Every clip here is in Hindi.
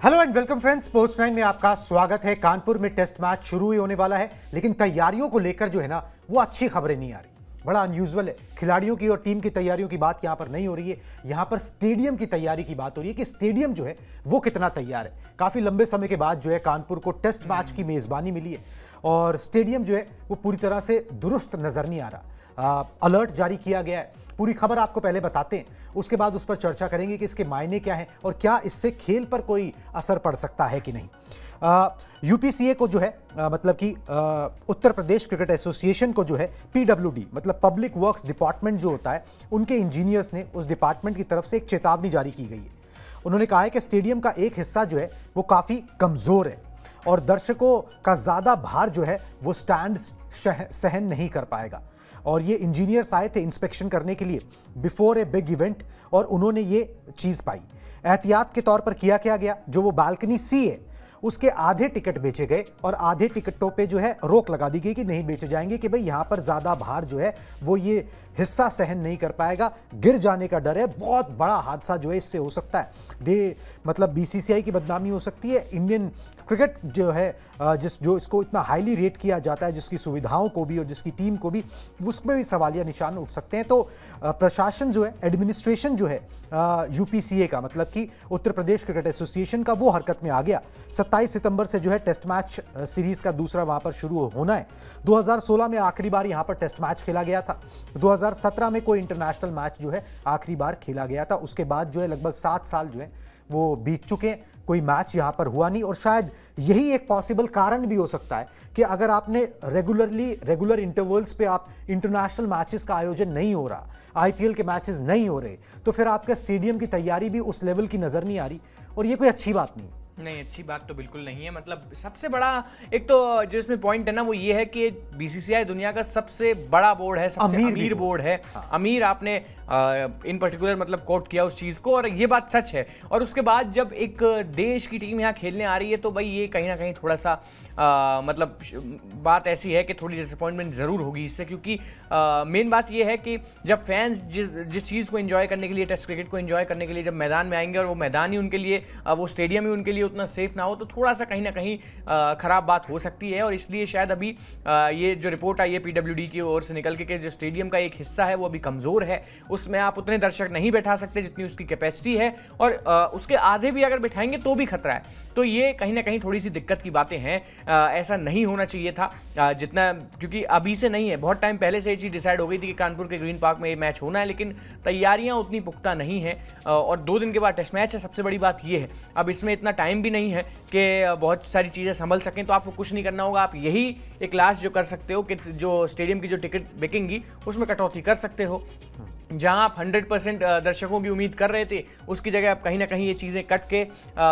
Hello and welcome friends, sports 9 में आपका स्वागत है। कानपुर में टेस्ट मैच शुरू ही होने वाला है, लेकिन तैयारियों को लेकर जो है ना वो अच्छी खबरें नहीं आ रही। बड़ा अनयूजुअल है। खिलाड़ियों की और टीम की तैयारियों की बात यहां पर नहीं हो रही है, यहां पर स्टेडियम की तैयारी की बात हो रही है कि स्टेडियम जो है वो कितना तैयार है। काफी लंबे समय के बाद जो है कानपुर को टेस्ट मैच की मेजबानी मिली है और स्टेडियम जो है वो पूरी तरह से दुरुस्त नजर नहीं आ रहा। अलर्ट जारी किया गया है। पूरी खबर आपको पहले बताते हैं, उसके बाद उस पर चर्चा करेंगे कि इसके मायने क्या हैं और क्या इससे खेल पर कोई असर पड़ सकता है कि नहीं। यूपीसीए को जो है मतलब कि उत्तर प्रदेश क्रिकेट एसोसिएशन को जो है पीडब्ल्यूडी मतलब पब्लिक वर्क्स डिपार्टमेंट जो होता है, उनके इंजीनियर्स ने उस डिपार्टमेंट की तरफ से एक चेतावनी जारी की गई है। उन्होंने कहा है कि स्टेडियम का एक हिस्सा जो है वो काफ़ी कमज़ोर है और दर्शकों का ज़्यादा भार जो है वो स्टैंड सहन नहीं कर पाएगा। और ये इंजीनियर्स आए थे इंस्पेक्शन करने के लिए बिफोर ए बिग इवेंट और उन्होंने ये चीज़ पाई। एहतियात के तौर पर किया गया, जो वो बालकनी सी है उसके आधे टिकट बेचे गए और आधे टिकटों पे जो है रोक लगा दी गई कि नहीं बेचे जाएंगे, कि भाई यहाँ पर ज़्यादा भार जो है वो ये हिस्सा सहन नहीं कर पाएगा, गिर जाने का डर है, बहुत बड़ा हादसा जो है इससे हो सकता है। मतलब बीसीसीआई की बदनामी हो सकती है। इंडियन क्रिकेट जो है जो इसको इतना हाईली रेट किया जाता है, जिसकी सुविधाओं को भी और जिसकी टीम को भी, उसमें भी सवालिया निशान उठ सकते हैं। तो प्रशासन जो है, एडमिनिस्ट्रेशन जो है यूपीसीए का मतलब कि उत्तर प्रदेश क्रिकेट एसोसिएशन का, वो हरकत में आ गया। 27 सितंबर से जो है टेस्ट मैच सीरीज का दूसरा वहां पर शुरू होना है। 2016 में आखिरी बार यहां पर टेस्ट मैच खेला गया था। 2017 में कोई इंटरनेशनल मैच जो है आखिरी बार खेला गया था। उसके बाद जो है लगभग 7 साल जो है वो बीत चुके हैं, कोई मैच यहां पर हुआ नहीं। और शायद यही एक पॉसिबल कारण भी हो सकता है कि अगर आपने रेगुलर इंटरवल्स पे आप इंटरनेशनल मैचेस का आयोजन नहीं हो रहा, आईपीएल के मैचेस नहीं हो रहे, तो फिर आपका स्टेडियम की तैयारी भी उस लेवल की नजर नहीं आ रही और ये कोई अच्छी बात नहीं। नहीं, अच्छी बात तो बिल्कुल नहीं है। मतलब सबसे बड़ा एक तो जो इसमें पॉइंट है ना वो ये है कि बीसीसीआई दुनिया का सबसे बड़ा बोर्ड है, सबसे अमीर बोर्ड है। हाँ। अमीर आपने इन पर्टिकुलर मतलब कोट किया उस चीज को और ये बात सच है। और उसके बाद जब एक देश की टीम यहाँ खेलने आ रही है तो भाई ये कहीं ना कहीं थोड़ा सा मतलब बात ऐसी है कि थोड़ी डिसअपॉइंटमेंट ज़रूर होगी इससे, क्योंकि मेन बात ये है कि जब फैंस जिस चीज़ को एंजॉय करने के लिए, टेस्ट क्रिकेट को एंजॉय करने के लिए जब मैदान में आएंगे और वो मैदान ही उनके लिए, वो स्टेडियम ही उनके लिए उतना सेफ ना हो, तो थोड़ा सा कहीं ना कहीं ख़राब बात हो सकती है। और इसलिए शायद अभी ये जो रिपोर्ट आई है पीडब्ल्यूडी की ओर से निकल के जो स्टेडियम का एक हिस्सा है वो अभी कमज़ोर है, उसमें आप उतने दर्शक नहीं बैठा सकते जितनी उसकी कैपेसिटी है, और उसके आधे भी अगर बैठाएंगे तो भी खतरा है। तो ये कहीं ना कहीं थोड़ी सी दिक्कत की बातें हैं। ऐसा नहीं होना चाहिए था जितना, क्योंकि अभी से नहीं है, बहुत टाइम पहले से ये चीज़ डिसाइड हो गई थी कि कानपुर के ग्रीन पार्क में ये मैच होना है, लेकिन तैयारियां उतनी पुख्ता नहीं है और 2 दिन के बाद टेस्ट मैच है। सबसे बड़ी बात ये है अब इसमें इतना टाइम भी नहीं है कि बहुत सारी चीज़ें संभल सकें। तो आपको कुछ नहीं करना होगा, आप यही एक लास्ट जो कर सकते हो कि जो स्टेडियम की जो टिकट बिकेंगी उसमें कटौती कर सकते हो। जहां आप 100% दर्शकों की उम्मीद कर रहे थे, उसकी जगह आप कहीं ना कहीं ये चीज़ें कट के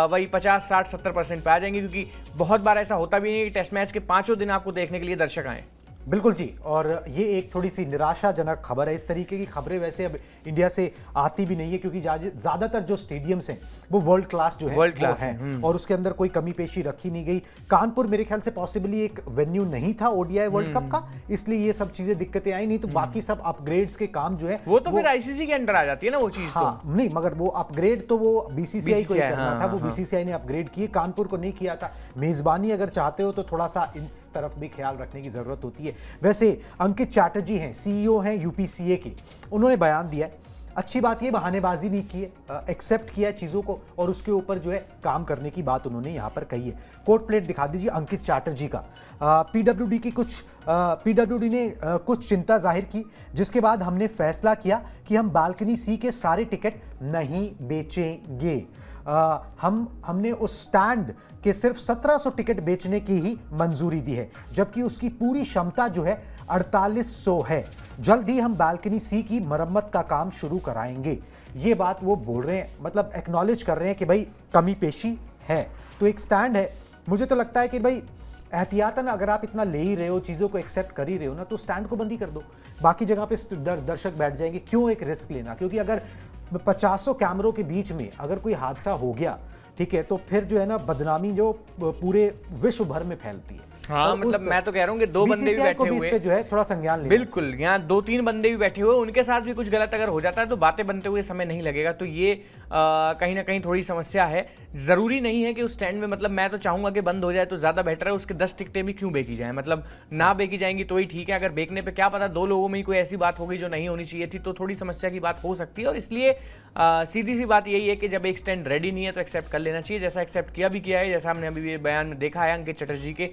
वही 50, 60, 70% पे आ जाएंगे, क्योंकि बहुत बार ऐसा होता भी नहीं है कि टेस्ट मैच के 5 दिन आपको देखने के लिए दर्शक आए। बिल्कुल जी, और ये एक थोड़ी सी निराशाजनक खबर है। इस तरीके की खबरें वैसे अब इंडिया से आती भी नहीं है, क्योंकि ज़्यादातर जो स्टेडियम्स हैं वो वर्ल्ड क्लास जो है वर्ल्ड क्लास है और उसके अंदर कोई कमी पेशी रखी नहीं गई। कानपुर मेरे ख्याल से पॉसिबली एक वेन्यू नहीं था ओडीआई वर्ल्ड कप का, इसलिए ये सब चीज़ें दिक्कतें आई। नहीं तो बाकी सब अपग्रेड्स के काम जो है वो तो फिर आईसीसी के अंडर आ जाती है ना वो चीज़। हाँ, तो नहीं, मगर वो अपग्रेड तो वो बीसीसीआई को ही करना था, वो बीसीसीआई ने अपग्रेड किए, कानपुर को नहीं किया था। मेजबानी अगर चाहते हो तो थोड़ा सा इस तरफ भी ख्याल रखने की जरूरत होती है। वैसे अंकित चैटर्जी हैं, सीईओ हैं यूपीसीए के, उन्होंने बयान दिया है। अच्छी बात ये बहानेबाजी नहीं की है, एक्सेप्ट किया है चीज़ों को और उसके ऊपर जो है काम करने की बात उन्होंने यहाँ पर कही है। कोट प्लेट दिखा दीजिए अंकित चैटर्जी का। पीडब्ल्यूडी ने कुछ चिंता जाहिर की, जिसके बाद हमने फैसला किया कि हम बालकनी सी के सारे टिकट नहीं बेचेंगे। हमने उस स्टैंड के सिर्फ 1700 टिकट बेचने की ही मंजूरी दी है, जबकि उसकी पूरी क्षमता जो है 4800 है। जल्द ही हम बालकनी सी की मरम्मत का काम शुरू कराएंगे। ये बात वो बोल रहे हैं, मतलब एक्नॉलेज कर रहे हैं कि भाई कमी पेशी है। तो एक स्टैंड है, मुझे तो लगता है कि भाई एहतियातन अगर आप इतना ले ही रहे हो, चीज़ों को एक्सेप्ट कर ही रहे हो ना, तो स्टैंड को बंद ही कर दो, बाकी जगह पे दर्शक बैठ जाएंगे। क्यों एक रिस्क लेना? क्योंकि अगर 50 कैमरों के बीच में अगर कोई हादसा हो गया, ठीक है, तो फिर जो है ना बदनामी जो पूरे विश्व भर में फैलती है। हाँ, मतलब मैं तो कह रहा हूँ कि 2 बंदे भी बैठे हुए जो है थोड़ा संज्ञान लेना। बिल्कुल, यहाँ 2-3 बंदे भी बैठे हुए, उनके साथ भी कुछ गलत अगर हो जाता है तो बातें बनते हुए समय नहीं लगेगा। तो ये कहीं ना कहीं थोड़ी समस्या है। जरूरी नहीं है कि उस स्टैंड में, मतलब मैं तो चाहूंगा कि बंद हो जाए तो ज्यादा बेटर है। उसके 10 टिकटें भी क्यों बेची जाए, मतलब ना बेची जाएंगी तो ही ठीक है। अगर बेचने पे क्या पता 2 लोगों में ही कोई ऐसी बात हो गई जो नहीं होनी चाहिए थी, तो थोड़ी समस्या की बात हो सकती है। और इसलिए सीधी सी बात यही है कि जब एक स्टैंड रेडी नहीं है तो एक्सेप्ट कर लेना चाहिए, जैसा एक्सेप्ट किया भी किया है। जैसा हमने अभी बयान में देखा है अंकित चटर्जी के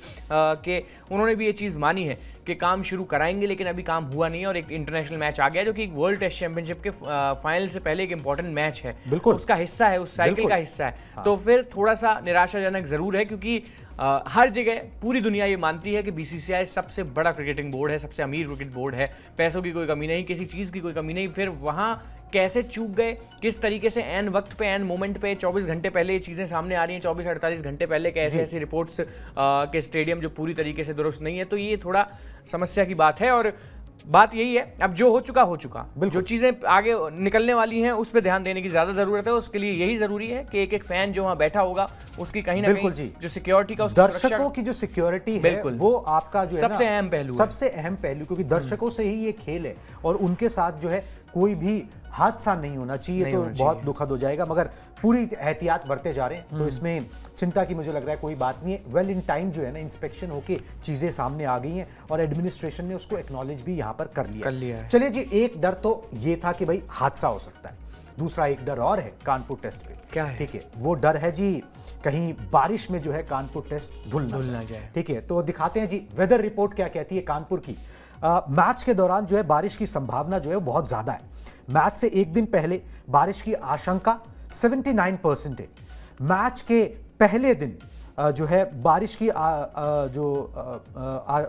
उन्होंने भी ये चीज मानी है कि काम शुरू कराएंगे, लेकिन अभी काम हुआ नहीं है। और एक इंटरनेशनल मैच आ गया जो कि एक वर्ल्ड टेस्ट चैंपियनशिप के फाइनल से पहले एक इंपॉर्टेंट मैच है, बिल्कुल उसका हिस्सा है, उस साइकिल का हिस्सा है। हाँ। तो फिर थोड़ा सा निराशाजनक जरूर है, क्योंकि हर जगह पूरी दुनिया ये मानती है कि बीसीसीआई सबसे बड़ा क्रिकेटिंग बोर्ड है, सबसे अमीर क्रिकेट बोर्ड है, पैसों की कोई कमी नहीं, किसी चीज की कोई कमी नहीं। फिर वहां कैसे चूक गए, किस तरीके से एन वक्त पे, एन मोमेंट पे, 24 घंटे पहले ये चीजें सामने आ रही हैं, 24-48 घंटे पहले के ऐसी रिपोर्ट्स के स्टेडियम जो पूरी तरीके से दुरुस्त नहीं है। तो ये थोड़ा समस्या की बात है। और बात यही है, अब जो हो चुका, जो चीजें आगे निकलने वाली हैं उस पर ध्यान देने की ज्यादा जरूरत है। उसके लिए यही जरूरी है कि एक एक फैन जो वहां बैठा होगा उसकी कहीं ना कहीं जो सिक्योरिटी का, दर्शकों की जो सिक्योरिटी है वो आपका जो है सबसे अहम पहलू, सबसे अहम पहलू, क्योंकि दर्शकों से ही ये खेल है और उनके साथ जो है कोई भी हादसा नहीं होना चाहिए, तो बहुत दुखद हो जाएगा। मगर पूरी एहतियात बरते जा रहे हैं, तो इसमें चिंता की मुझे लग रहा है कोई बात नहीं है। वेल इन टाइम जो है ना इंस्पेक्शन होके चीजें सामने आ गई हैं और एडमिनिस्ट्रेशन ने उसको एक्नॉलेज भी यहाँ पर कर लिया है। चलिए जी, एक डर तो ये था कि भाई हादसा हो सकता है, दूसरा एक डर और है कानपुर टेस्ट पे। क्या है? ठीक है, वो डर है जी कहीं बारिश में जो है कानपुर टेस्ट धुल ना जाए। ठीक है, तो दिखाते हैं जी वेदर रिपोर्ट क्या कहती है कानपुर की। मैच के दौरान जो है बारिश की संभावना जो है बहुत ज्यादा है। मैच से एक दिन पहले बारिश की आशंका 79% है। मैच के पहले दिन जो है बारिश की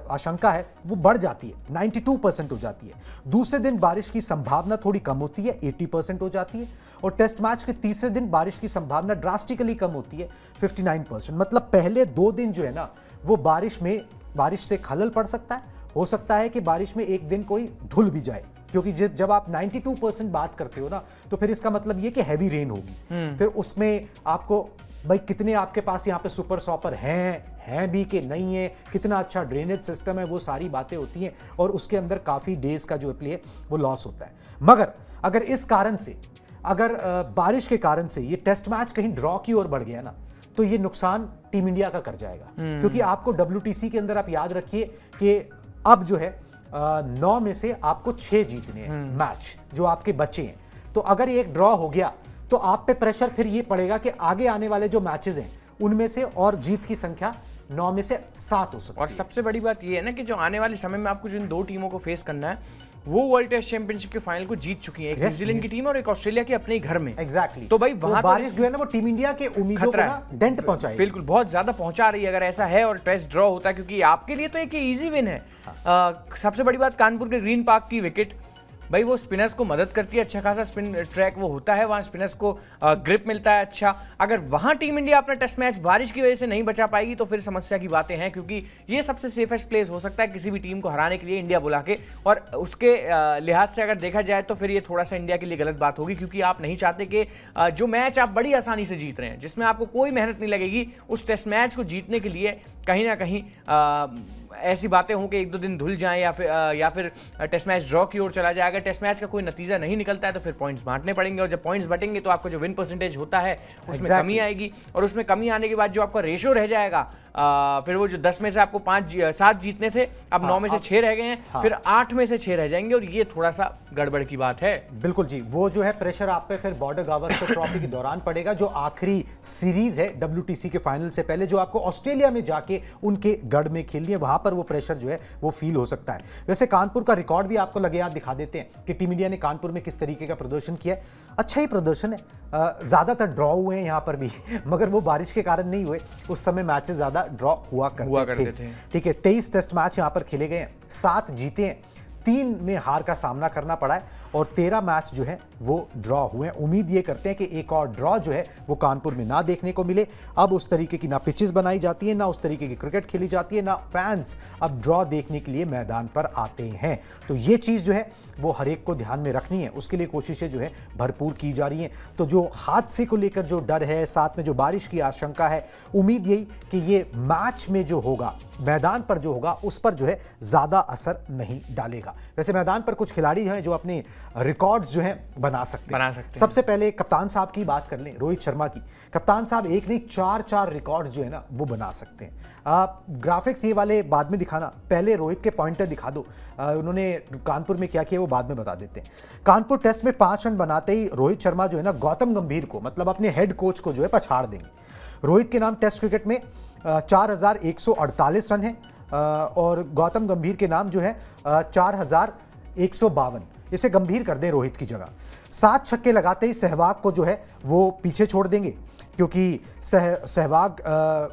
आशंका है वो बढ़ जाती है, 92% हो जाती है। दूसरे दिन बारिश की संभावना थोड़ी कम होती है, 80% हो जाती है। और टेस्ट मैच के तीसरे दिन बारिश की संभावना ड्रास्टिकली कम होती है, 59%। मतलब पहले 2 दिन जो है ना वो बारिश से खलल पड़ सकता है। हो सकता है कि बारिश में एक दिन कोई धुल भी जाए, क्योंकि जब आप 92% बात करते हो ना तो फिर इसका मतलब ये कि हैवी रेन होगी। फिर उसमें आपको भाई कितने आपके पास यहाँ पे सुपर सॉपर हैं भी कि नहीं है, कितना अच्छा ड्रेनेज सिस्टम है, वो सारी बातें होती हैं और उसके अंदर काफी डेज का जो प्ले है वो लॉस होता है। मगर अगर इस कारण से, अगर बारिश के कारण से ये टेस्ट मैच कहीं ड्रॉ की ओर बढ़ गया ना तो ये नुकसान टीम इंडिया का कर जाएगा। क्योंकि आपको WTC के अंदर आप याद रखिए कि अब जो है 9 में से आपको 6 जीतने हैं मैच जो आपके बचे हैं। तो अगर ये एक ड्रॉ हो गया तो आप पे प्रेशर फिर ये पड़ेगा कि आगे आने वाले जो मैचेस हैं उनमें से और जीत की संख्या 9 में से 7 हो सकती है। और सबसे बड़ी बात ये है ना कि जो आने वाले समय में आपको जिन 2 टीमों को फेस करना है वो वर्ल्ड टेस्ट चैंपियनशिप के फाइनल को जीत चुकी है, एक न्यूजीलैंड की टीम और एक ऑस्ट्रेलिया की अपने ही घर में। एग्जैक्टली। तो भाई वहां बारिश जो है ना वो टीम इंडिया के उम्मीदों को ना डेंट पहुंचाएगी, बिल्कुल बहुत ज्यादा पहुंचा रही है अगर ऐसा है और टेस्ट ड्रॉ होता है, क्योंकि आपके लिए तो एक इजी विन है। सबसे बड़ी बात कानपुर के ग्रीन पार्क की विकेट, भाई वो स्पिनर्स को मदद करती है, अच्छा खासा स्पिन ट्रैक वो होता है, वहां स्पिनर्स को ग्रिप मिलता है अच्छा। अगर वहां टीम इंडिया अपना टेस्ट मैच बारिश की वजह से नहीं बचा पाएगी तो फिर समस्या की बातें हैं, क्योंकि ये सबसे सेफेस्ट प्लेस हो सकता है किसी भी टीम को हराने के लिए इंडिया बुला के। और उसके लिहाज से अगर देखा जाए तो फिर ये थोड़ा सा इंडिया के लिए गलत बात होगी, क्योंकि आप नहीं चाहते कि जो मैच आप बड़ी आसानी से जीत रहे हैं, जिसमें आपको कोई मेहनत नहीं लगेगी, उस टेस्ट मैच को जीतने के लिए कहीं ना कहीं ऐसी बातें हों कि 1-2 दिन धुल जाएं या फिर टेस्ट मैच ड्रॉ की ओर चला जाएगा। टेस्ट मैच का कोई नतीजा नहीं निकलता है तो फिर पॉइंट्स बांटने पड़ेंगे, और जब पॉइंट्स बटेंगे तो आपका जो विन परसेंटेज होता है उसमें कमी आएगी, और उसमें कमी आने के बाद जो आपका रेशियो रह जाएगा फिर वो जो 10 में से आपको 7 जीतने थे अब 9 में से 6 रह गए हैं, फिर 8 में से 6 रह जाएंगे, और ये थोड़ा सा गड़बड़ की बात है। बिल्कुल जी, वो जो है प्रेशर आप पे फिर बॉर्डर गावस्कर ट्रॉफी के दौरान पड़ेगा, जो आखिरी सीरीज है WTC के फाइनल से पहले, जो आपको ऑस्ट्रेलिया में जाके उनके गढ़ में खेलनी है, वहां पर वो प्रेशर जो है वो फील हो सकता है। वैसे कानपुर का रिकॉर्ड भी आपको लगे याद दिखा देते हैं कि टीम इंडिया ने कानपुर में किस तरीके का प्रदर्शन किया है। अच्छा ही प्रदर्शन है, ज्यादातर ड्रॉ हुए हैं यहाँ पर भी मगर वो बारिश के कारण नहीं हुए, उस समय मैचेस ज्यादा ड्रॉ हुआ करते थे। ठीक है, 23 टेस्ट मैच यहाँ पर खेले गए हैं, 7 जीते हैं, 3 में हार का सामना करना पड़ा है, और 13 मैच जो है वो ड्रॉ हुए हैं। उम्मीद ये करते हैं कि एक और ड्रॉ जो है वो कानपुर में ना देखने को मिले। अब उस तरीके की ना पिचेस बनाई जाती है, ना उस तरीके की क्रिकेट खेली जाती है, ना फैंस अब ड्रॉ देखने के लिए मैदान पर आते हैं। तो ये चीज़ जो है वो हर एक को ध्यान में रखनी है, उसके लिए कोशिशें जो है भरपूर की जा रही हैं। तो जो हादसे को लेकर जो डर है, साथ में जो बारिश की आशंका है, उम्मीद यही कि ये मैच में जो होगा, मैदान पर जो होगा, उस पर जो है ज़्यादा असर नहीं डालेगा। वैसे मैदान पर कुछ खिलाड़ी हैं जो अपने रिकॉर्ड्स जो हैं बना सकते हैं। सबसे पहले कप्तान साहब की बात कर लें, रोहित शर्मा की। कप्तान साहब एक नहीं 4 रिकॉर्ड्स जो है ना वो बना सकते हैं। आप ग्राफिक्स ये वाले बाद में दिखाना, पहले रोहित के पॉइंटर दिखा दो। उन्होंने कानपुर में क्या किया वो बाद में बता देते हैं। कानपुर टेस्ट में 5 रन बनाते ही रोहित शर्मा जो है ना गौतम गंभीर को, मतलब अपने हेड कोच को जो है पछाड़ देंगे। रोहित के नाम टेस्ट क्रिकेट में 4148 रन है और गौतम गंभीर के नाम जो है 4152। इसे गंभीर कर दें रोहित की जगह। 7 छक्के लगाते ही सहवाग को जो है वो पीछे छोड़ देंगे, क्योंकि सहवाग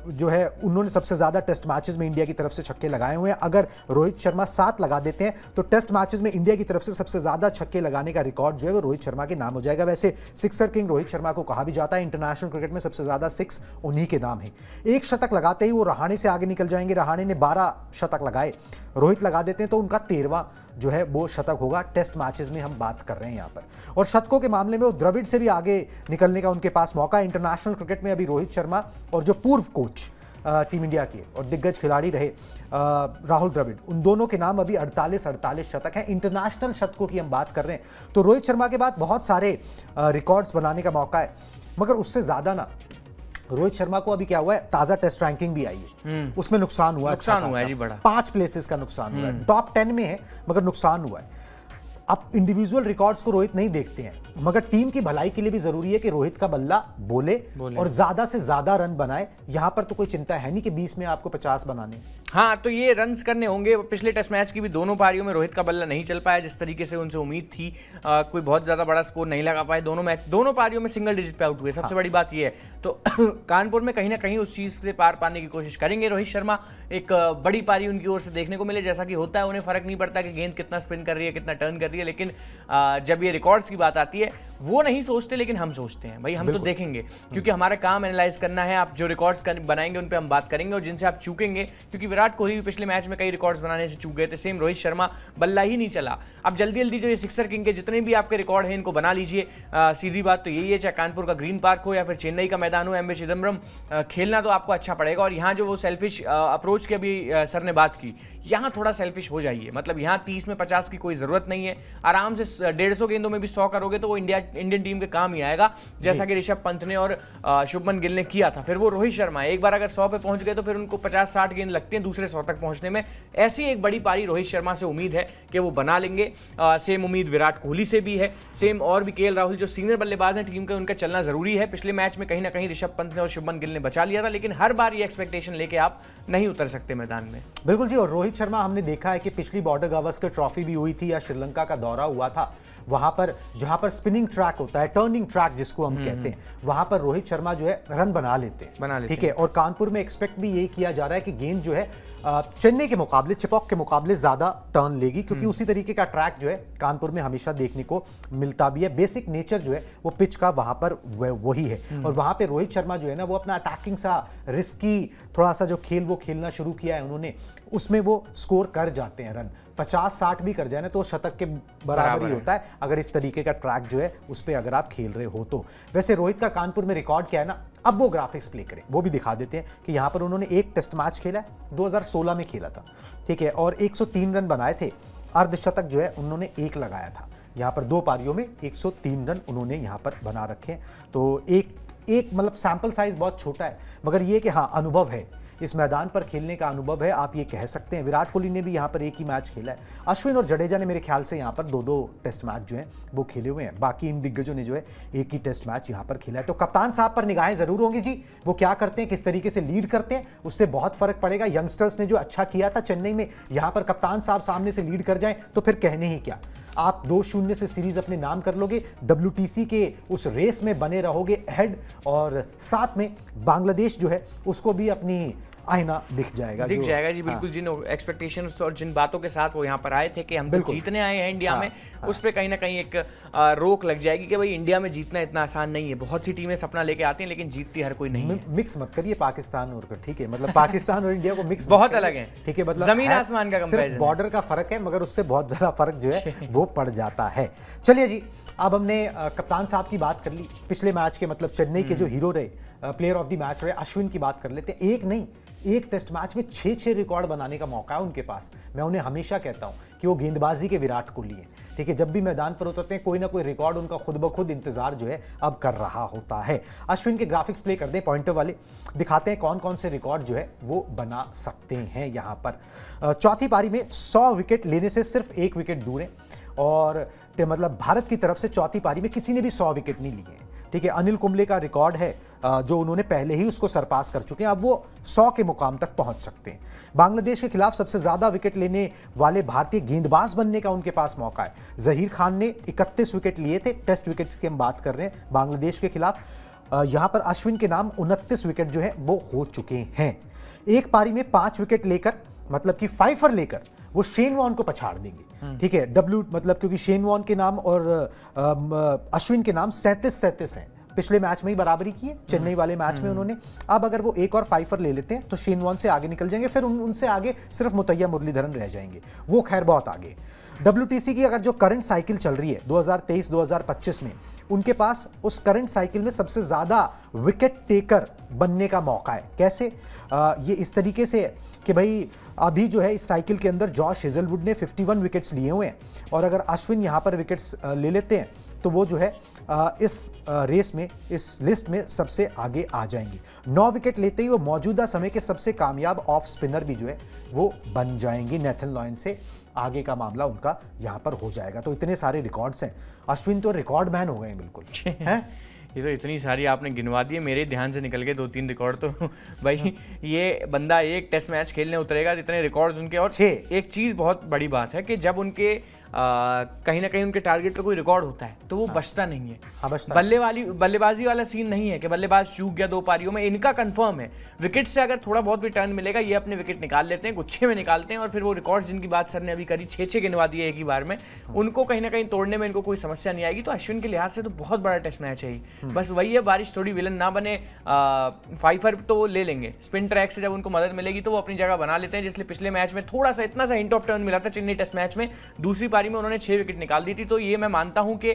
जो है उन्होंने सबसे ज़्यादा टेस्ट मैचेस में इंडिया की तरफ से छक्के लगाए हुए हैं। अगर रोहित शर्मा 7 लगा देते हैं तो टेस्ट मैचेस में इंडिया की तरफ से सबसे ज़्यादा छक्के लगाने का रिकॉर्ड जो है वो रोहित शर्मा के नाम हो जाएगा। वैसे सिक्सर किंग रोहित शर्मा को कहा भी जाता है। इंटरनेशनल क्रिकेट में सबसे ज़्यादा 6 उन्हीं के नाम है। एक शतक लगाते ही वो रहाणे से आगे निकल जाएंगे। रहाणे ने 12 शतक लगाए, रोहित लगा देते हैं तो उनका 13वां जो है वो शतक होगा। टेस्ट मैचेस में हम बात कर रहे हैं यहाँ पर। और शतकों के मामले में वो द्रविड़ से भी आगे निकलने का उनके पास मौका है। इंटरनेशनल क्रिकेट में अभी रोहित शर्मा और जो पूर्व कोच टीम इंडिया के और दिग्गज खिलाड़ी रहे राहुल द्रविड़, उन दोनों के नाम अभी 48 शतक हैं। इंटरनेशनल शतकों की हम बात कर रहे हैं तो रोहित शर्मा के बाद बहुत सारे रिकॉर्ड्स बनाने का मौका है। मगर उससे ज़्यादा ना रोहित शर्मा को अभी क्या हुआ है, ताजा टेस्ट रैंकिंग भी आई है, उसमें नुकसान हुआ है जी बड़ा। 5 प्लेसेस का नुकसान हुआ है। टॉप 10 में है मगर नुकसान हुआ है। अब इंडिविजुअल रिकॉर्ड्स को रोहित नहीं देखते हैं, मगर टीम की भलाई के लिए भी जरूरी है कि रोहित का बल्ला बोले और ज्यादा से ज्यादा रन बनाए। यहां पर तो कोई चिंता है नहीं कि 20 में आपको 50 बनाने। हाँ, तो ये रन्स करने होंगे। पिछले टेस्ट मैच की भी दोनों पारियों में रोहित का बल्ला नहीं चल पाया जिस तरीके से उनसे उम्मीद थी। कोई बहुत ज्यादा बड़ा स्कोर नहीं लगा पाए। दोनों पारियों में सिंगल डिजिट पे आउट हुए। सबसे बड़ी बात यह है तो कानपुर में कहीं ना कहीं उस चीज से पार पाने की कोशिश करेंगे रोहित शर्मा। एक बड़ी पारी उनकी ओर से देखने को मिले, जैसा कि होता है। उन्हें फर्क नहीं पड़ता कि गेंद कितना स्पिन कर रही है, कितना टर्न कर रही है, लेकिन जब ये रिकॉर्ड्स की बात आती है वो नहीं सोचते, लेकिन हम सोचते हैं। भाई हम तो देखेंगे, क्योंकि हमारा काम एनालाइज करना है। आप जो रिकॉर्ड्स बनाएंगे उन पे हम बात करेंगे और जिनसे आप चूकेंगे, क्योंकि विराट कोहली भी पिछले मैच में कई रिकॉर्ड्स बनाने से चूक गए थे। सेम रोहित शर्मा, बल्ला ही नहीं चला। अब जल्दी जल्दी जो ये सिक्सर किंग के जितने भी आपके रिकॉर्ड हैं इनको बना लीजिए। सीधी बात तो यही है, चाहे कानपुर का ग्रीन पार्क हो या फिर चेन्नई का मैदान हो, एम ए चिदम्बरम, खेलना तो आपको अच्छा पड़ेगा। और यहाँ जो वो सेल्फिश अप्रोच की अभी सर ने बात की, यहाँ थोड़ा सेल्फिश हो जाइए। मतलब यहाँ 30 में 50 की कोई जरूरत नहीं है। आराम से 150 गेंदों में भी 100 करोगे तो वो इंडियन टीम के काम ही आएगा, जैसा कि ऋषभ पंत ने और शुभमन गिल ने किया था। फिर वो रोहित शर्मा एक बार अगर 100 पे पहुंच गए तो फिर उनको 50-60 गेंद लगते हैं दूसरे 100 तक पहुंचने में। ऐसी एक बड़ी पारी रोहित शर्मा से उम्मीद है कि वो बना लेंगे। सेम उम्मीद विराट कोहली से भी है। सेम और भी केएल राहुल जो सीनियर बल्लेबाज हैं टीम के, उनका चलना जरूरी है। पिछले मैच में कहीं ना कहीं ऋषभ पंत ने और शुभमन गिल ने बचा लिया था, लेकिन हर बार ये एक्सपेक्टेशन लेके आप नहीं उतर सकते मैदान में। बिल्कुल जी। और रोहित शर्मा हमने देखा है कि पिछली बॉर्डर गावस्कर ट्रॉफी भी हुई थी या श्रीलंका का दौरा हुआ था, वहां पर जहां पर स्पिनिंग ट्रैक होता है, टर्निंग ट्रैक जिसको हम कहते हैं, वहां पर रोहित शर्मा जो है रन बना लेते हैं। ठीक है। और कानपुर में एक्सपेक्ट भी यही किया जा रहा है कि गेंद जो है चेन्नई के मुकाबले, चिपॉक के मुकाबले ज्यादा टर्न लेगी, क्योंकि उसी तरीके का ट्रैक जो है कानपुर में हमेशा देखने को मिलता भी है। बेसिक नेचर जो है वो पिच का वहां पर वही है। और वहां पे रोहित शर्मा जो है ना वो अपना अटैकिंग सा रिस्की थोड़ा सा जो खेल वो खेलना शुरू किया है उन्होंने, उसमें वो स्कोर कर जाते हैं रन। 50-60 भी कर जाए ना तो शतक के बराबर ही होता है, अगर इस तरीके का ट्रैक जो है उस पर अगर आप खेल रहे हो तो। वैसे रोहित का कानपुर में रिकॉर्ड क्या है ना, अब वो ग्राफिक्स प्ले करें, वो भी दिखा देते हैं कि यहाँ पर उन्होंने एक टेस्ट मैच खेला है, 2016 में खेला था। ठीक है। और 103 रन बनाए थे। अर्धशतक जो है उन्होंने 1 लगाया था। यहाँ पर 2 पारियों में 103 रन उन्होंने यहाँ पर बना रखे हैं। तो एक मतलब सैंपल साइज बहुत छोटा है, मगर ये कि हाँ अनुभव है, इस मैदान पर खेलने का अनुभव है, आप ये कह सकते हैं। विराट कोहली ने भी यहाँ पर एक ही मैच खेला है। अश्विन और जडेजा ने मेरे ख्याल से यहाँ पर 2-2 टेस्ट मैच जो हैं वो खेले हुए हैं। बाकी इन दिग्गजों ने जो है एक ही टेस्ट मैच यहाँ पर खेला है। तो कप्तान साहब पर निगाहें जरूर होंगी जी, वो क्या करते हैं, किस तरीके से लीड करते हैं, उससे बहुत फर्क पड़ेगा। यंगस्टर्स ने जो अच्छा किया था चेन्नई में, यहाँ पर कप्तान साहब सामने से लीड कर जाएं तो फिर कहने ही क्या। आप 2-0 से सीरीज अपने नाम कर लोगे, WTC के उस रेस में बने रहोगे हेड, और साथ में बांग्लादेश जो है उसको भी अपनी आईना दिख जाएगा जी बिल्कुल। जिन एक्सपेक्टेशंस और जिन बातों के साथ वो यहाँ पर आए थे कि हम तो जीतने आए हैं इंडिया में, उस पर कहीं ना कहीं एक रोक लग जाएगी कि भाई इंडिया में जीतना इतना आसान नहीं है। बहुत सी टीमें सपना लेके आती हैं लेकिन जीतती हर कोई नहीं है। मिक्स मत करिए पाकिस्तान और, ठीक है, मतलब पाकिस्तान और इंडिया को मिक्स बहुत अलग है, ठीक है, मतलब जमीन आसमान का कंपैरिजन, बॉर्डर का फर्क है मगर उससे बहुत ज्यादा फर्क जो है वो पड़ जाता है। चलिए जी, अब हमने कप्तान साहब की बात कर ली, पिछले मैच के मतलब चेन्नई के जो हीरो रहे, प्लेयर ऑफ द मैच रहे अश्विन की बात कर लेते हैं। एक नहीं, एक टेस्ट मैच में 6 रिकॉर्ड बनाने का मौका है उनके पास। मैं उन्हें हमेशा कहता हूं कि वो गेंदबाजी के विराट कोहली हैं, ठीक है। जब भी मैदान पर उतरते हैं कोई ना कोई रिकॉर्ड उनका खुद ब खुद इंतजार जो है अब कर रहा होता है। अश्विन के ग्राफिक्स प्ले कर दें पॉइंटर वाले, दिखाते हैं कौन कौन से रिकॉर्ड जो है वो बना सकते हैं। यहां पर चौथी पारी में 100 विकेट लेने से सिर्फ 1 विकेट दूर है, और मतलब भारत की तरफ से चौथी पारी में किसी ने भी 100 विकेट नहीं लिए हैं, ठीक है। अनिल कुंबले का रिकॉर्ड है जो उन्होंने पहले ही उसको सरपास कर चुके हैं, अब वो 100 के मुकाम तक पहुंच सकते हैं। बांग्लादेश के खिलाफ सबसे ज्यादा विकेट लेने वाले भारतीय गेंदबाज बनने का उनके पास मौका है। जहीर खान ने 31 विकेट लिए थे, टेस्ट विकेट की हम बात कर रहे हैं बांग्लादेश के खिलाफ। यहां पर अश्विन के नाम 29 विकेट जो है वो हो चुके हैं। एक पारी में 5 विकेट लेकर, मतलब कि 5 लेकर वो शेन वॉर्न को पछाड़ देंगे, ठीक है। मतलब क्योंकि शेन वॉर्न के नाम और अश्विन के नाम 37 हैं, पिछले मैच में ही बराबरी की है चेन्नई वाले मैच में उन्होंने। अब अगर वो एक और 5 ले लेते हैं तो शेन वॉर्न से आगे निकल जाएंगे, फिर उनसे आगे सिर्फ मुतैया मुरलीधरन रह जाएंगे, वो खैर बहुत आगे। WTC की अगर जो करंट साइकिल चल रही है 2023-2025 में, उनके पास उस करंट साइकिल में सबसे ज्यादा विकेट टेकर बनने का मौका है। कैसे? ये इस तरीके से कि भाई अभी जो है इस साइकिल के अंदर जॉश हेजलवुड ने 51 विकेट्स लिए हुए हैं, और अगर अश्विन यहां पर विकेट्स ले लेते हैं तो वो जो है इस रेस में, इस लिस्ट में सबसे आगे आ जाएंगी। 9 विकेट लेते ही वो मौजूदा समय के सबसे कामयाब ऑफ स्पिनर भी जो है वो बन जाएंगी। नेथन लॉयन से आगे का मामला उनका यहां पर हो जाएगा। तो इतने सारे रिकॉर्ड्स हैं, अश्विन तो रिकॉर्ड मैन हो गए बिल्कुल हैं। ये तो इतनी सारी आपने गिनवा दी है, मेरे ध्यान से निकल गए 2-3 रिकॉर्ड तो भाई ये बंदा एक टेस्ट मैच खेलने उतरेगा तो इतने रिकॉर्ड्स उनके। और 6 एक चीज़ बहुत बड़ी बात है कि जब उनके कहीं ना कहीं उनके टारगेट पे कोई रिकॉर्ड होता है तो वो बचता नहीं है। बल्लेबाजी वाला सीन नहीं है कि बल्लेबाज चूक गया 2 पारियों में, इनका कंफर्म है विकेट से अगर थोड़ा बहुत भी टर्न मिलेगा ये अपने विकेट निकाल लेते हैं, गुच्छे में निकालते हैं, और फिर वो रिकॉर्ड्स जिनकी बात सर ने अभी करी 6 गिनवा दिए एक ही बार में, उनको कहीं ना कहीं तोड़ने में इनको कोई समस्या नहीं आएगी। तो अश्विन के लिहाज से तो बहुत बड़ा टेस्ट मैच है ही। बस वही है, बारिश थोड़ी विलन ना बने, 5 तो वो ले लेंगे, स्पिन ट्रैक से जब उनको मदद मिलेगी तो वो अपनी जगह बना लेते हैं। जिसलिए पिछले मैच में थोड़ा सा इतना सा हिंट ऑफ टर्न मिला था चेन्नई टेस्ट मैच में, दूसरी पारी में उन्होंने 6 विकेट निकाल दी थी। तो ये मैं मानता हूं कि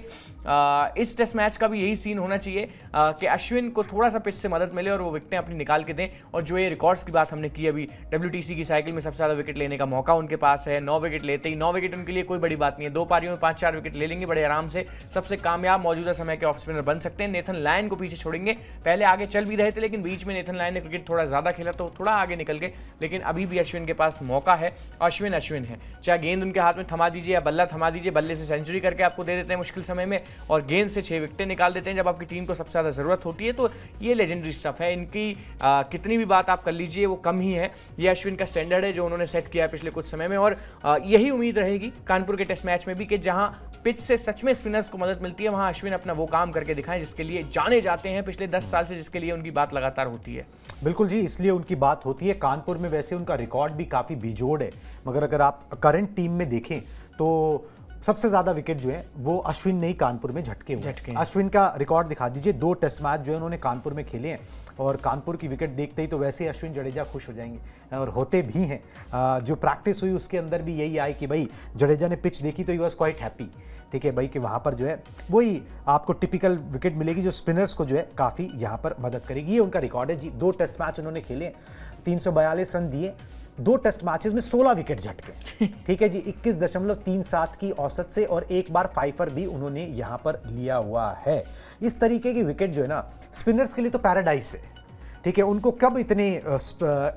इस टेस्ट मैच का भी यही सीन होना चाहिए कि अश्विन को थोड़ा सा पिच से मदद मिले और वो विकेटें अपनी निकाल के दें। और जो ये रिकॉर्ड्स की बात हमने की अभी, WTC की साइकिल में सबसे ज्यादा विकेट लेने का मौका उनके पास है। 9 विकेट लेते ही, 9 विकेट उनके लिए कोई बड़ी बात नहीं है, 2 पारियों में 5-4 विकेट ले लेंगे बड़े आराम से, सबसे कामयाब मौजूदा समय के ऑफ स्पिनर बन सकते हैं। नेथन लायन को पीछे छोड़ेंगे, पहले आगे चल भी रहे थे लेकिन बीच में नेथन लायन ने क्रिकेट थोड़ा ज्यादा खेला तो थोड़ा आगे निकल गए, लेकिन अभी भी अश्विन के पास मौका है। अश्विन है, चाहे गेंद उनके हाथ में थमा दीजिए या बल्ला थमा दीजिए, बल्ले से सेंचुरी करके आपको दे देते हैं मुश्किल समय में, और गेंद से 6 विकेटें निकाल देते हैं जब आपकी टीम को सबसे ज्यादा जरूरत होती है। तो ये लेजेंडरी स्टफ है, इनकी कितनी भी बात आप कर लीजिए वो कम ही है। ये अश्विन का स्टैंडर्ड है जो उन्होंने सेट किया है पिछले कुछ समय में, और यही उम्मीद रहेगी कानपुर के टेस्ट मैच में भी कि जहां पिच से सच में स्पिनर्स को मदद मिलती है वहां अश्विन अपना वो काम करके दिखाएं जिसके लिए जाने जाते हैं पिछले 10 साल से, जिसके लिए उनकी बात लगातार होती है। बिल्कुल जी, इसलिए उनकी बात होती है। कानपुर में वैसे उनका रिकॉर्ड भी काफी बेजोड़ है, मगर अगर आप करंट टीम में देखें तो सबसे ज्यादा विकेट जो है वो अश्विन ने ही कानपुर में झटके हुए। अश्विन का रिकॉर्ड दिखा दीजिए, 2 टेस्ट मैच जो है उन्होंने कानपुर में खेले हैं, और कानपुर की विकेट देखते ही तो वैसे अश्विन जडेजा खुश हो जाएंगे, और होते भी हैं। जो प्रैक्टिस हुई उसके अंदर भी यही आई कि भाई जडेजा ने पिच देखी तो ही वॉज क्वाइट हैप्पी, ठीक है भाई, कि वहां पर जो है वही आपको टिपिकल विकेट मिलेगी जो स्पिनर्स को जो है काफी यहां पर मदद करेगी। ये उनका रिकॉर्ड है जी। 2 टेस्ट मैच उन्होंने खेले, 342 रन दिए, 2 टेस्ट मैचेस में 16 विकेट झटके, ठीक है जी, 21.37 की औसत से, और एक बार 5 भी उन्होंने यहां पर लिया हुआ है। इस तरीके की विकेट जो है ना स्पिनर्स के लिए तो पैराडाइस है, ठीक है। उनको कब इतने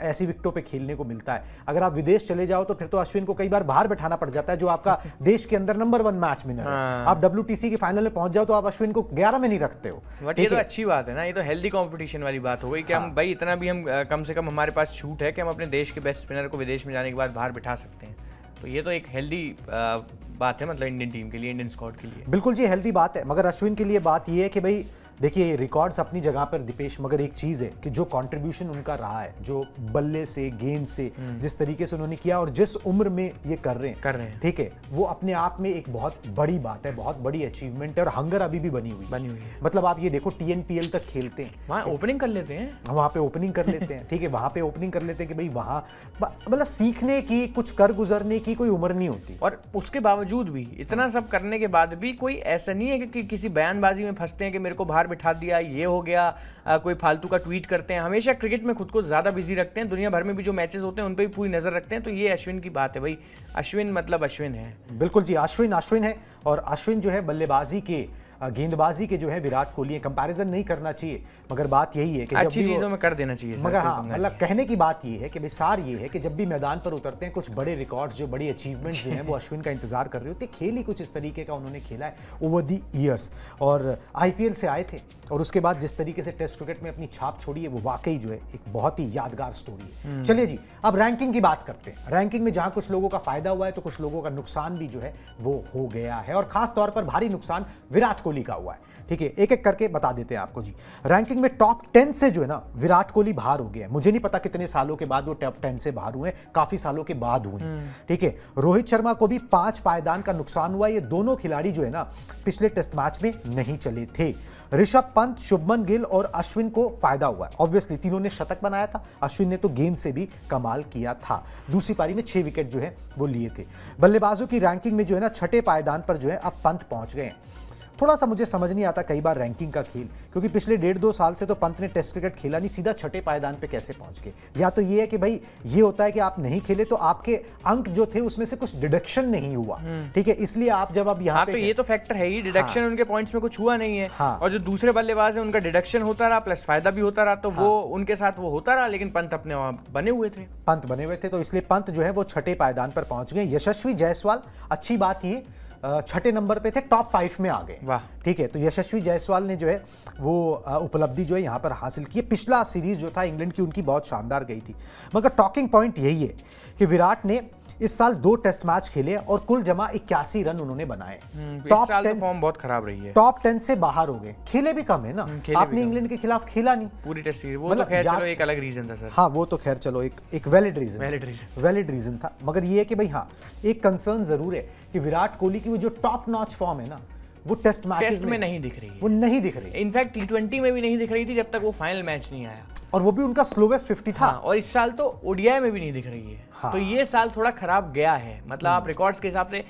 ऐसी विकेटों पे खेलने को मिलता है? अगर आप विदेश चले जाओ तो फिर तो अश्विन को कई बार बाहर बैठाना पड़ जाता है, जो आपका देश के अंदर नंबर 1 मैच विनर है। आप WTC के फाइनल में पहुंच जाओ तो आप अश्विन को 11 में नहीं रखते हो। बट ये तो अच्छी बात है ना, ये तो हेल्दी कंपटीशन वाली बात हो गई कि हम भाई इतना भी हम कम से कम हमारे पास छूट है कि हम अपने देश के बेस्ट स्पिनर को विदेश में जाने के बाद बाहर बिठा सकते हैं। तो ये तो एक हेल्दी बात है, मतलब इंडियन टीम के लिए, इंडियन स्क्वाड के लिए। बिल्कुल जी, हेल्दी बात है। मगर अश्विन के लिए बात ये है कि भाई देखिए रिकॉर्ड्स अपनी जगह पर दीपेश, मगर एक चीज है कि जो कंट्रीब्यूशन उनका रहा है, जो बल्ले से गेंद से जिस तरीके से उन्होंने किया और जिस उम्र में ये कर रहे हैं, ठीक है, वो अपने आप में एक बहुत बड़ी बात है, बहुत बड़ी अचीवमेंट है और हंगर अभी भी बनी हुई है। मतलब आप ये देखो TNPL तक खेलते हैं, वहाँ ओपनिंग कर लेते हैं, वहाँ पे ओपनिंग कर लेते हैं, ठीक है, वहाँ पे ओपनिंग कर लेते हैं कि भाई वहाँ मतलब सीखने की, कुछ कर गुजरने की कोई उम्र नहीं होती। और उसके बावजूद भी, इतना सब करने के बाद भी कोई ऐसा नहीं है कि किसी बयानबाजी में फंसते हैं कि मेरे को बाहर बिठा दिया, ये हो गया, कोई फालतू का ट्वीट करते हैं। हमेशा क्रिकेट में खुद को ज्यादा बिजी रखते हैं, दुनिया भर में भी जो मैचेस होते हैं उन पे भी पूरी नजर रखते हैं। तो ये अश्विन की बात है भाई, अश्विन मतलब अश्विन है। बिल्कुल जी, अश्विन है। और अश्विन जो है बल्लेबाजी के, गेंदबाजी के जो है विराट कोहली, कंपैरिजन नहीं करना चाहिए, मगर बात यही है कि अच्छी चीजों में कर देना चाहिए। मगर हाँ, मतलब कहने की बात ये है कि सार ये है कि जब भी मैदान पर उतरते हैं, कुछ बड़े रिकॉर्ड्स, जो बड़ी अचीवमेंट्स जो हैं वो अश्विन का इंतजार कर रहे होते। खेल ही कुछ इस तरीके का उन्होंने खेला है ओवर दी ईयर्स, और IPL से आए थे और उसके बाद जिस तरीके से टेस्ट क्रिकेट में अपनी छाप छोड़ी है, वो वाकई जो है एक बहुत ही यादगार स्टोरी है। चलिए जी, अब रैंकिंग की बात करते हैं। रैंकिंग में जहां कुछ लोगों का फायदा हुआ है तो कुछ लोगों का नुकसान भी जो है वो हो गया है, और खास तौर पर भारी नुकसान विराट कोहली का हुआ है। ठीक है, एक एक करके बता देते हैं आपको जी। रैंकिंग में टॉप 10 से जो है ना विराट कोहली बाहर हो गए। मुझे नहीं पता कितने सालों के बाद वो टॉप 10 से बाहर हुए, काफी सालों के बाद हुए। ठीक है, रोहित शर्मा को भी 5 पायदान का नुकसान हुआ। ये दोनों खिलाड़ी जो है ना पिछले टेस्ट मैच में नहीं चले थे। ऋषभ पंत, शुभमन गिल और अश्विन को फायदा हुआ। ऑब्वियसली तीनों ने शतक बनाया था, अश्विन ने तो गेंद से भी कमाल किया था। दूसरी पारी में 6 विकेट जो है वो लिए थे। बल्लेबाजों की रैंकिंग में जो है ना छठे पायदान पर जो है अब पंत पहुंच गए हैं। थोड़ा सा मुझे समझ नहीं आता कई बार रैंकिंग का खेल, क्योंकि पिछले 1.5-2 साल से तो पंत ने टेस्ट क्रिकेट खेला नहीं, सीधा छठे पायदान पे कैसे पहुंच गए। या तो ये है कि भाई ये होता है कि आप नहीं खेले तो आपके अंक जो थे उसमें से कुछ डिडक्शन नहीं हुआ, ठीक है, इसलिए आप जब अब यहाँ पे तो ये तो फैक्टर है ही, डिडक्शन उनके पॉइंट्स में कुछ हुआ नहीं है। और जो दूसरे बल्लेबाज है उनका डिडक्शन होता रहा प्लस फायदा भी होता रहा, तो वो उनके साथ वो होता रहा, लेकिन पंत अपने वहां बने हुए थे, तो इसलिए पंत जो है वो छठे पायदान पर पहुंच गए। यशस्वी जायसवाल, अच्छी बात ये छठे नंबर पे थे, टॉप 5 में आ गए। वाह, ठीक है, तो यशस्वी जायसवाल ने जो है वो उपलब्धि जो है यहाँ पर हासिल की। पिछला सीरीज जो था इंग्लैंड की उनकी बहुत शानदार गई थी, मगर टॉकिंग पॉइंट यही है कि विराट ने इस साल 2 टेस्ट मैच खेले और कुल जमा 81 रन उन्होंने बनाए। टॉप 10 फॉर्म बहुत खराब रही है, टॉप 10 से बाहर हो गए। खेले भी कम है ना, आपने इंग्लैंड के खिलाफ खेला नहीं पूरी टेस्ट सीरीज, वो तो खैर चलो एक अलग रीजन था सर। हाँ, वो तो खैर चलो एक वैलिड रीजन था, मगर ये है कि भाई हाँ, एक कंसर्न जरूर है कि विराट कोहली की वो जो टॉप नॉच फॉर्म है ना, वो टेस्ट मैचेस में नहीं दिख रही है, वो नहीं दिख रही। इनफैक्ट T20 में भी नहीं दिख रही थी जब तक वो फाइनल मैच नहीं आया, और वो भी उनका स्लोवेस्ट 50 था। और इस साल तो ODI में भी नहीं दिख रही है। तो ये साल थोड़ा खराब गया है, मतलब आप रिकॉर्ड्स के हिसाब से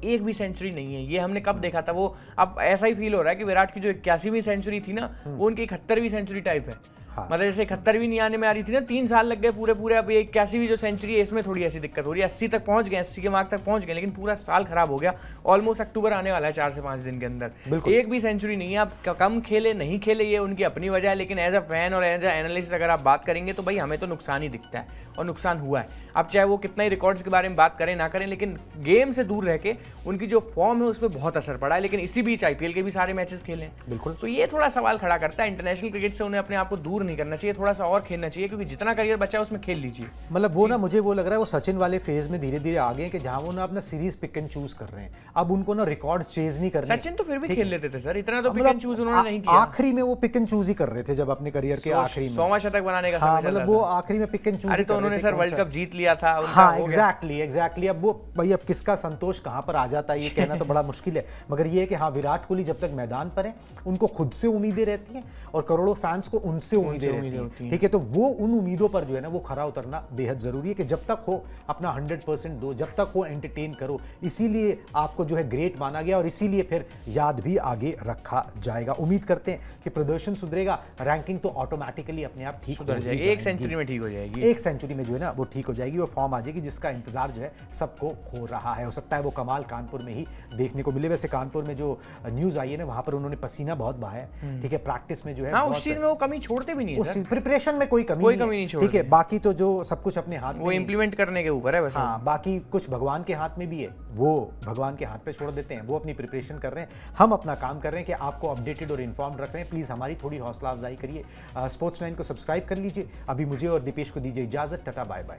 एक भी सेंचुरी नहीं है। ये हमने कब देखा था, वो अब ऐसा ही फील हो रहा है कि विराट की जो 81वीं सेंचुरी थी ना, वो उनकी 71वीं सेंचुरी टाइप है। मतलब जैसे 71वीं नहीं आने में आ रही थी ना, 3 साल लग गए पूरे। अब 81वीं जो सेंचुरी है इसमें थोड़ी ऐसी दिक्कत हो रही है। 80 तक पहुंच गए, 80 के मार्क तक पहुंच गए, लेकिन पूरा साल खराब हो गया। ऑलमोस्ट अक्टूबर आने वाला है 4 से 5 दिन के अंदर, एक भी सेंचुरी नहीं है। आप कम खेले नहीं खेले ये उनकी अपनी वजह है, लेकिन एज अ फैन और एज अ एनालिस्ट अगर आप बात करेंगे तो भाई हमें तो नुकसान ही दिखता है, और नुकसान हुआ है। अब चाहे वो कितना ही रिकॉर्ड्स के बारे में बात करें ना करें, लेकिन गेम से दूर रह के उनकी जो फॉर्म है उस पर बहुत असर पड़ा है। लेकिन इसी बीच IPL के भी सारे मैचेस खेले हैं, बिल्कुल। तो ये थोड़ा सवाल खड़ा करता है, इंटरनेशनल क्रिकेट से उन्हें अपने आप को दूर नहीं करना चाहिए, थोड़ा सा और खेलना चाहिए, क्योंकि जितना करियर बचा है उसमें खेल लीजिए। मतलब वो ना, मुझे वो लग रहा है वो सचिन वाले फेज में धीरे धीरे आ गए कि जहां वो ना अपना सीरीज पिक एंड चूज कर रहे हैं। अब उनको ना रिकॉर्ड चेज नहीं करने। सचिन तो फिर भी खेल लेते थे सर, इतना तो पिक एंड चूज उन्होंने नहीं किया। आखिरी में वो पिक एंड चूज ही कर रहे थे जब अपने करियर के आखिरी में 100वां शतक बनाने का समय चल रहा था। मतलब वो आखिरी में पिक एंड चूज। अरे तो उन्होंने सर वर्ल्ड कप जीत लिया था। हाँ, एग्जैक्टली। अब वो भाई, अब किसका संतोष कहां पर आ जाता है ये कहना तो बड़ा मुश्किल है, मगर ये है कि हाँ, विराट कोहली जब तक मैदान पर है उनको खुद से उम्मीदें रहती हैं और करोड़ों फैंस को उनसे उम्मीदें रहती हैं। ठीक है, तो वो उन उम्मीदों पर जो है ना वो खरा उतरना बेहद जरूरी है कि जब तक हो अपना 100% दो, जब तक हो एंटरटेन करो। इसीलिए आपको जो है ग्रेट माना गया और इसीलिए फिर याद भी आगे रखा जाएगा। उम्मीद करते हैं कि प्रदर्शन सुधरेगा, रैंकिंग तो ऑटोमेटिकली अपने आप ठीक सुधर जाएगी, एक सेंचुरी में ठीक हो जाएगी, एक सेंचुरी में जो है ना वो ठीक हो जाएगी, वो फॉर्म आ जाएगी जिसका इंतजार जो है सबको हो रहा है। हो सकता है वो कमाल कानपुर में ही देखने को मिले। वैसे कानपुर में जो न्यूज आई है ना, वहां पर उन्होंने पसीना बहुत बहाया, ठीक है, प्रैक्टिस में जो है उस चीज में वो कमी छोड़ते भी नहीं है, उस प्रिपरेशन में कोई कमी नहीं छोड़ते, ठीक है। बाकी तो जो सब कुछ अपने हाथ में, वो इंप्लीमेंट करने के ऊपर है बस। हाँ, बाकी कुछ भगवान के हाथ में भी है, वो भगवान के हाथ पे छोड़ देते हैं। वो अपनी प्रिपरेशन कर रहे हैं, हम अपना काम कर रहे हैं कि आपको अपडेटेड और इन्फॉर्म रख रहे हैं। प्लीज हमारी थोड़ी हौसला अफजाई करिए, स्पोर्ट्स 9 को सब्सक्राइब कर लीजिए। अभी मुझे और दीपेश को दीजिए इजाजत, टाटा बाय बाय।